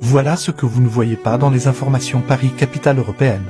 Voilà ce que vous ne voyez pas dans les informations Paris Capitale Européenne.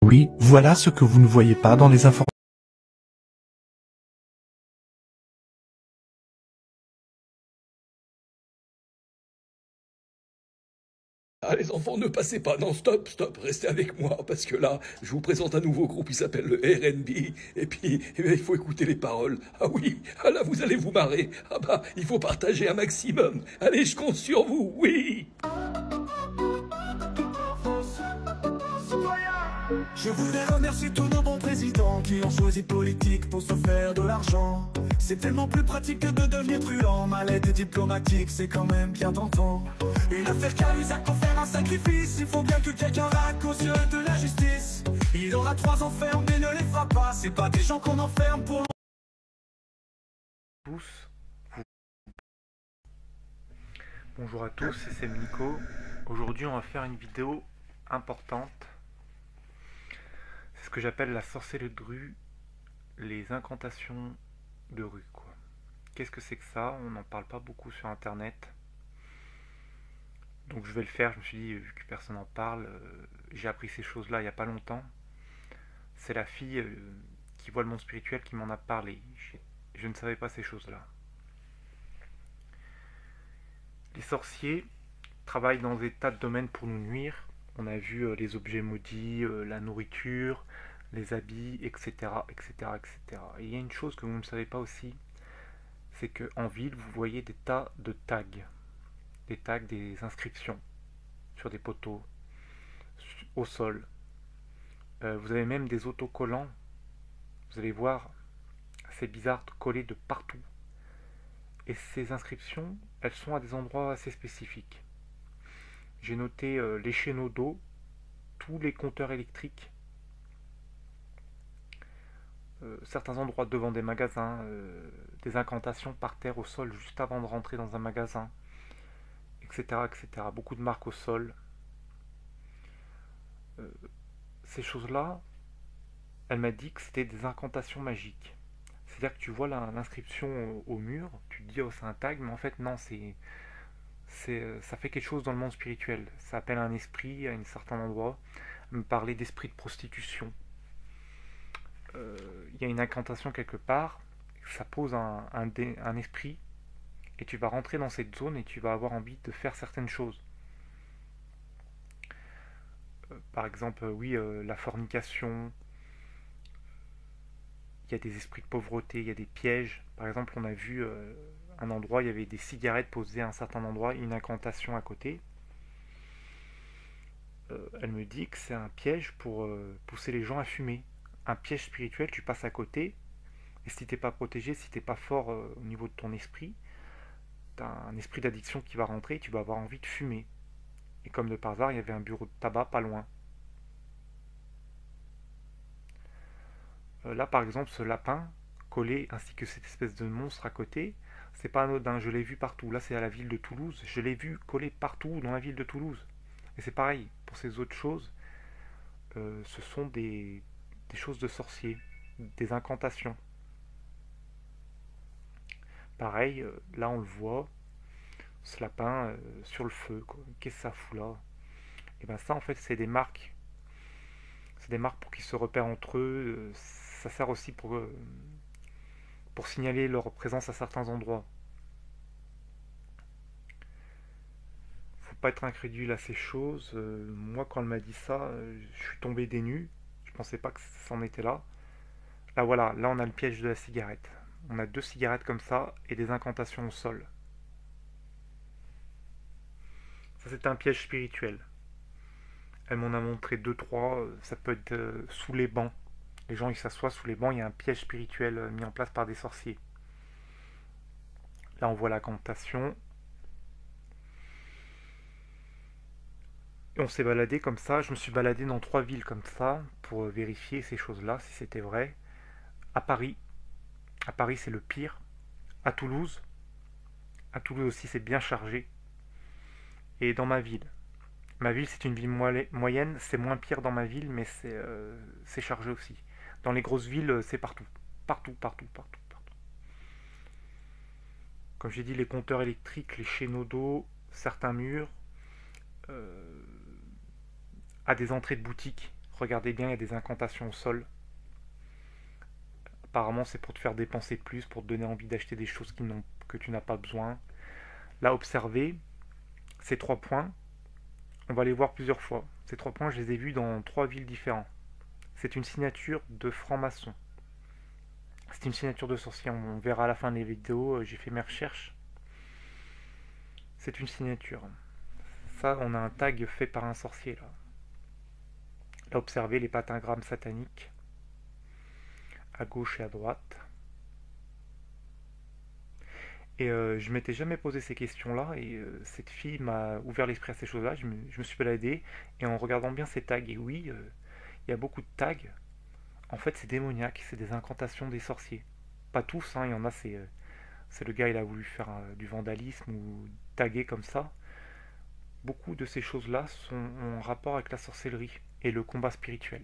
Oui, voilà ce que vous ne voyez pas dans les informations. Ah les enfants, ne passez pas, non stop, stop, restez avec moi, parce que là, je vous présente un nouveau groupe, il s'appelle le R&B, et puis il faut écouter les paroles. Ah oui, ah là vous allez vous marrer, ah bah il faut partager un maximum. Allez, je compte sur vous, oui. Je voudrais remercier tous nos bons présidents qui ont choisi politique pour se faire de l'argent. C'est tellement plus pratique que de devenir truand. Ma lettre diplomatique, c'est quand même bien tentant. Une affaire Cahuzac pour faire un sacrifice. Il faut bien que quelqu'un raque aux yeux de la justice. Il aura 3 ans ferme mais ne les fera pas. C'est pas des gens qu'on enferme pour... Bonjour à tous, c'est Nico. Aujourd'hui on va faire une vidéo importante. C'est ce que j'appelle la sorcellerie de rue, les incantations de rue, quoi. Qu'est-ce que c'est que ça? On n'en parle pas beaucoup sur internet. Donc je vais le faire, je me suis dit, vu que personne n'en parle, j'ai appris ces choses-là il n'y a pas longtemps. C'est la fille qui voit le monde spirituel qui m'en a parlé. Je ne savais pas ces choses-là. Les sorciers travaillent dans des tas de domaines pour nous nuire. On a vu les objets maudits, la nourriture, les habits, etc., etc., etc. Et il y a une chose que vous ne savez pas aussi, c'est qu'en ville, vous voyez des tas de tags. Des tags, des inscriptions sur des poteaux, au sol. Vous avez même des autocollants. Vous allez voir, c'est bizarre, collés de partout. Et ces inscriptions, elles sont à des endroits assez spécifiques. J'ai noté les chéneaux d'eau, tous les compteurs électriques, certains endroits devant des magasins, des incantations par terre au sol juste avant de rentrer dans un magasin, etc., etc. Beaucoup de marques au sol. Ces choses-là, elle m'a dit que c'était des incantations magiques. C'est-à-dire que tu vois l'inscription au mur, tu te dis oh c'est un tag, mais en fait non, ça fait quelque chose dans le monde spirituel. Ça appelle un esprit à un certain endroit. Me parler d'esprit de prostitution. Il y a une incantation quelque part, ça pose un esprit, et tu vas rentrer dans cette zone et tu vas avoir envie de faire certaines choses. Par exemple, oui, la fornication, il y a des esprits de pauvreté, il y a des pièges. Par exemple, on a vu un endroit, il y avait des cigarettes posées à un certain endroit, une incantation à côté. Elle me dit que c'est un piège pour pousser les gens à fumer. Un piège spirituel, tu passes à côté, et si t'es pas protégé, si t'es pas fort au niveau de ton esprit, t'as un esprit d'addiction qui va rentrer et tu vas avoir envie de fumer. Et comme de par hasard, il y avait un bureau de tabac pas loin. Là, par exemple, ce lapin collé ainsi que cette espèce de monstre à côté, c'est pas anodin, je l'ai vu partout. Là, c'est à la ville de Toulouse, je l'ai vu collé partout dans la ville de Toulouse. Et c'est pareil, pour ces autres choses, ce sont des choses de sorciers, des incantations. Pareil, là on le voit, ce lapin sur le feu, quoi. Qu'est-ce que ça fout là? Et bien ça en fait c'est des marques. C'est des marques pour qu'ils se repèrent entre eux. Ça sert aussi pour signaler leur présence à certains endroits. Faut pas être incrédule à ces choses. Moi, quand elle m'a dit ça, je suis tombé des nues. Je pensais pas que ça en était là. Là, voilà, là, on a le piège de la cigarette. On a 2 cigarettes comme ça et des incantations au sol. Ça, c'est un piège spirituel. Elle m'en a montré 2, 3. Ça peut être sous les bancs. Les gens, ils s'assoient sous les bancs. Il y a un piège spirituel mis en place par des sorciers. Là, on voit l'incantation. Et on s'est baladé comme ça. Je me suis baladé dans 3 villes comme ça pour vérifier ces choses-là, si c'était vrai. À Paris. À Paris, c'est le pire. À Toulouse. À Toulouse aussi, c'est bien chargé. Et dans ma ville. Ma ville, c'est une ville moyenne. C'est moins pire dans ma ville, mais c'est chargé aussi. Dans les grosses villes, c'est partout. Partout, partout, partout, partout. Comme j'ai dit, les compteurs électriques, les chéneaux d'eau, certains murs, à des entrées de boutiques. Regardez bien, il y a des incantations au sol. Apparemment, c'est pour te faire dépenser plus, pour te donner envie d'acheter des choses que tu n'as pas besoin. Là, observez, ces 3 points, on va les voir plusieurs fois. Ces 3 points, je les ai vus dans 3 villes différentes. C'est une signature de franc-maçon. C'est une signature de sorcier. On verra à la fin des vidéos, j'ai fait mes recherches. C'est une signature. Ça, on a un tag fait par un sorcier, là. Là, observez les pentagrammes sataniques, à gauche et à droite. Et je m'étais jamais posé ces questions-là, et cette fille m'a ouvert l'esprit à ces choses-là. Je me suis baladé, et en regardant bien ces tags, et oui, il y a beaucoup de tags. En fait, c'est démoniaque, c'est des incantations des sorciers. Pas tous, hein, il y en a, c'est le gars, il a voulu faire du vandalisme ou taguer comme ça. Beaucoup de ces choses-là ont un rapport avec la sorcellerie et le combat spirituel.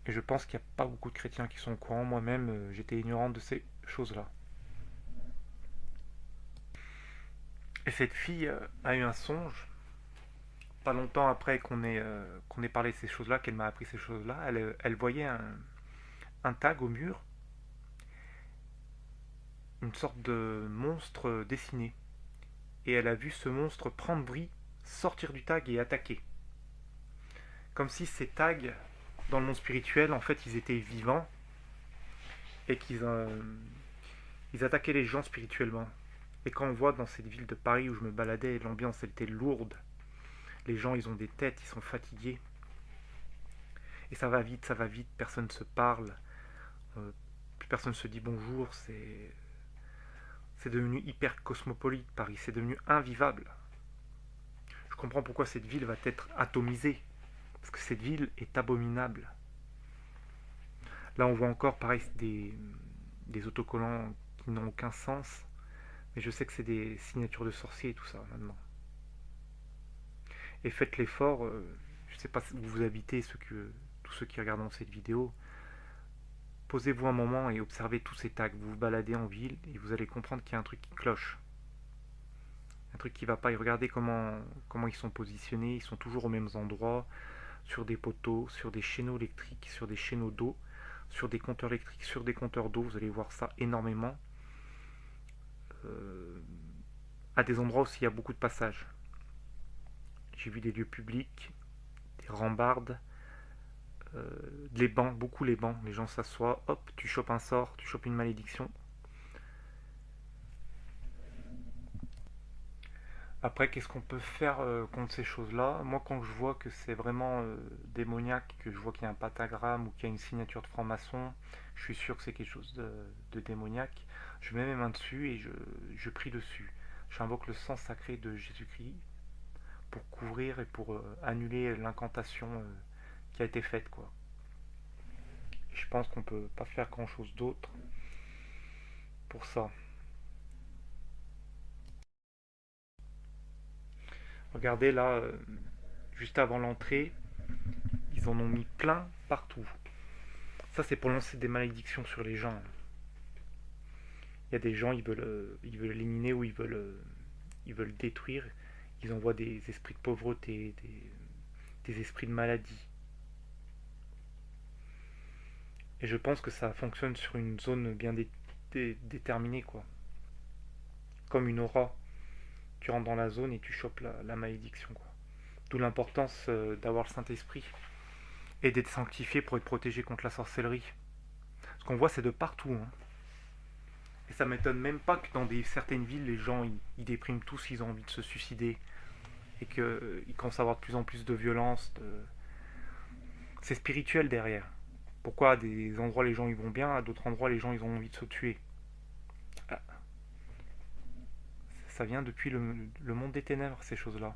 Et je pense qu'il n'y a pas beaucoup de chrétiens qui sont au courant. Moi-même, j'étais ignorant de ces choses-là. Et cette fille a eu un songe, pas longtemps après qu'on ait parlé de ces choses-là, qu'elle m'a appris ces choses-là. Elle voyait un tag au mur, une sorte de monstre dessiné. Et elle a vu ce monstre prendre vie, sortir du tag et attaquer. Comme si ces tags, dans le monde spirituel, en fait, ils étaient vivants et ils attaquaient les gens spirituellement. Et quand on voit dans cette ville de Paris où je me baladais, l'ambiance elle était lourde. Les gens, ils ont des têtes, ils sont fatigués. Et ça va vite, personne ne se parle. Plus personne ne se dit bonjour. C'est devenu hyper cosmopolite, Paris. C'est devenu invivable. Je comprends pourquoi cette ville va être atomisée. Parce que cette ville est abominable. Là, on voit encore, pareil, des autocollants qui n'ont aucun sens. Mais je sais que c'est des signatures de sorciers et tout ça, maintenant. Et faites l'effort, je ne sais pas où vous habitez, tous ceux qui regardent cette vidéo. Posez-vous un moment et observez tous ces tags. Vous vous baladez en ville et vous allez comprendre qu'il y a un truc qui cloche. Un truc qui ne va pas. Et regardez comment ils sont positionnés. Ils sont toujours aux mêmes endroits, sur des poteaux, sur des chaîneaux électriques, sur des chaîneaux d'eau, sur des compteurs électriques, sur des compteurs d'eau. Vous allez voir ça énormément. À des endroits où il y a beaucoup de passages. J'ai vu des lieux publics, des rambardes, les bancs, beaucoup les bancs. Les gens s'assoient, hop, tu chopes un sort, tu chopes une malédiction. Après, qu'est-ce qu'on peut faire contre ces choses-là? Moi, quand je vois que c'est vraiment démoniaque, que je vois qu'il y a un pentagramme ou qu'il y a une signature de franc-maçon, je suis sûr que c'est quelque chose de démoniaque. Je mets mes mains dessus et je prie dessus. J'invoque le sang sacré de Jésus-Christ pour couvrir et pour annuler l'incantation qui a été faite, quoi. Et je pense qu'on peut pas faire grand-chose d'autre pour ça. Regardez là, juste avant l'entrée, ils en ont mis plein partout. Ça, c'est pour lancer des malédictions sur les gens. Il y a des gens, ils veulent éliminer ou ils veulent détruire. Ils envoient des esprits de pauvreté, des esprits de maladie. Et je pense que ça fonctionne sur une zone bien déterminée, quoi. Comme une aura. tu rentres dans la zone et tu chopes la malédiction, quoi. D'où l'importance d'avoir le Saint-Esprit et d'être sanctifié pour être protégé contre la sorcellerie. Ce qu'on voit, c'est de partout, hein. Et ça m'étonne même pas que dans certaines villes, les gens ils dépriment tous, ils ont envie de se suicider et qu'ils commencent à avoir de plus en plus de violence. C'est spirituel derrière. Pourquoi à des endroits les gens ils vont bien, à d'autres endroits les gens ils ont envie de se tuer? Ah, ça vient depuis le monde des ténèbres, ces choses-là.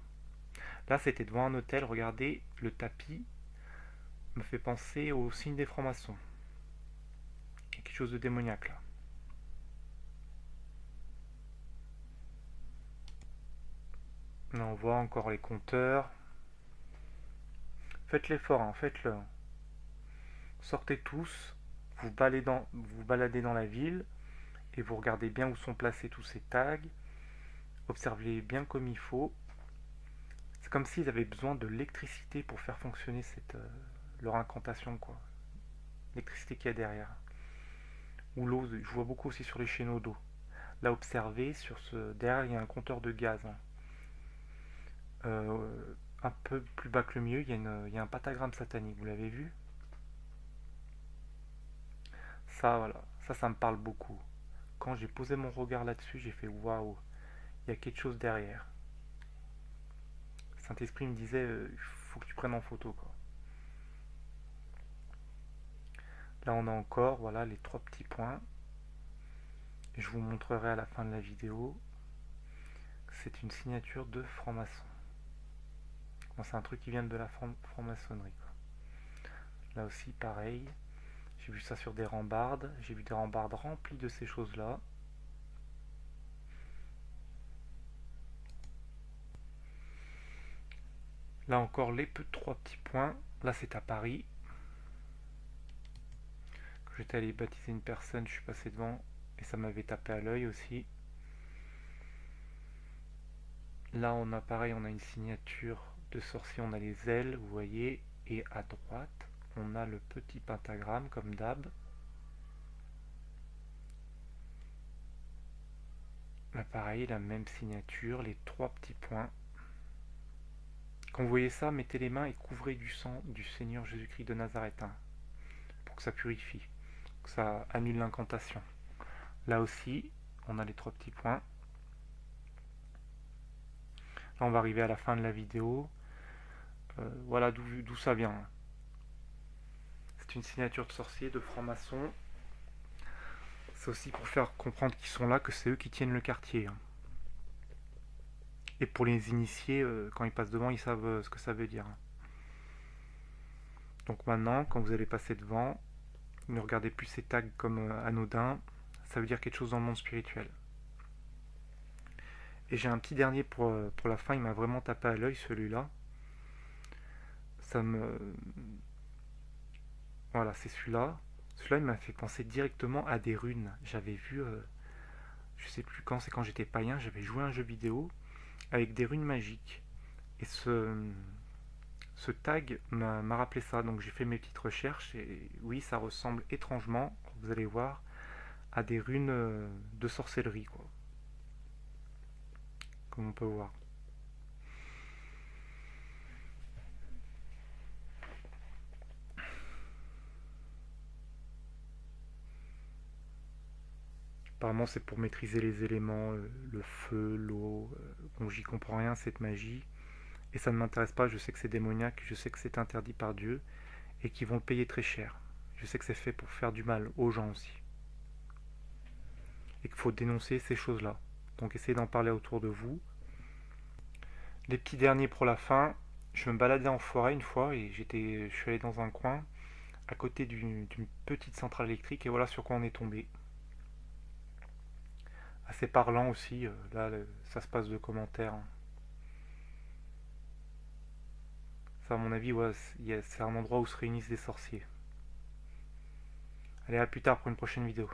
Là, c'était devant un hôtel, regardez, le tapis me fait penser au signe des francs-maçons. Il y a quelque chose de démoniaque là. Là, on voit encore les compteurs. Faites l'effort, hein, faites-le. Sortez tous, vous baladez dans la ville et vous regardez bien où sont placés tous ces tags. Observez bien comme il faut. C'est comme s'ils avaient besoin de l'électricité pour faire fonctionner leur incantation, quoi. L'électricité qu'il y a derrière. Ou l'eau, je vois beaucoup aussi sur les chéneaux d'eau. Là, observez, derrière il y a un compteur de gaz, hein. Un peu plus bas que le milieu, il y a un pentagramme satanique, vous l'avez vu? Ça, voilà, ça me parle beaucoup. Quand j'ai posé mon regard là-dessus, j'ai fait waouh, il y a quelque chose derrière. Saint-Esprit me disait, il faut que tu prennes en photo, quoi. Là, on a encore, voilà, les 3 petits points. Je vous montrerai à la fin de la vidéo. C'est une signature de franc-maçon. Bon, c'est un truc qui vient de la franc-maçonnerie, quoi. Là aussi, pareil. J'ai vu ça sur des rambardes. J'ai vu des rambardes remplies de ces choses-là. Là encore, les 3 petits points. Là, c'est à Paris. Quand j'étais allé baptiser une personne, je suis passé devant et ça m'avait tapé à l'œil aussi. Là, on a pareil, on a une signature de sorcier, on a les ailes, vous voyez. Et à droite, on a le petit pentagramme, comme d'hab. Là, pareil, la même signature, les 3 petits points. Quand vous voyez ça, mettez les mains et couvrez du sang du Seigneur Jésus-Christ de Nazareth, hein, pour que ça purifie, que ça annule l'incantation. Là aussi, on a les 3 petits points. Là, on va arriver à la fin de la vidéo. Voilà d'où ça vient. C'est une signature de sorcier, de franc-maçon. C'est aussi pour faire comprendre qu'ils sont là, que c'est eux qui tiennent le quartier, hein. Et pour les initiés, quand ils passent devant, ils savent ce que ça veut dire. Donc maintenant, quand vous allez passer devant, ne regardez plus ces tags comme anodins. Ça veut dire quelque chose dans le monde spirituel. Et j'ai un petit dernier pour la fin, il m'a vraiment tapé à l'œil celui-là. Voilà, c'est celui-là. Celui-là, il m'a fait penser directement à des runes. J'avais vu, je sais plus quand, c'est quand j'étais païen, j'avais joué à un jeu vidéo avec des runes magiques. Et ce tag m'a rappelé ça, donc j'ai fait mes petites recherches et oui, ça ressemble étrangement, vous allez voir, à des runes de sorcellerie, quoi. Comme on peut voir. Apparemment, c'est pour maîtriser les éléments, le feu, l'eau. Bon, j'y comprends rien, cette magie. Et ça ne m'intéresse pas, je sais que c'est démoniaque, je sais que c'est interdit par Dieu, et qu'ils vont le payer très cher. Je sais que c'est fait pour faire du mal aux gens aussi. Et qu'il faut dénoncer ces choses-là. Donc essayez d'en parler autour de vous. Les petits derniers pour la fin. Je me baladais en forêt une fois, et je suis allé dans un coin, à côté d'une petite centrale électrique, et voilà sur quoi on est tombé. Assez parlant aussi, là ça se passe de commentaires. Ça, à mon avis, ouais, c'est un endroit où se réunissent des sorciers. Allez, à plus tard pour une prochaine vidéo.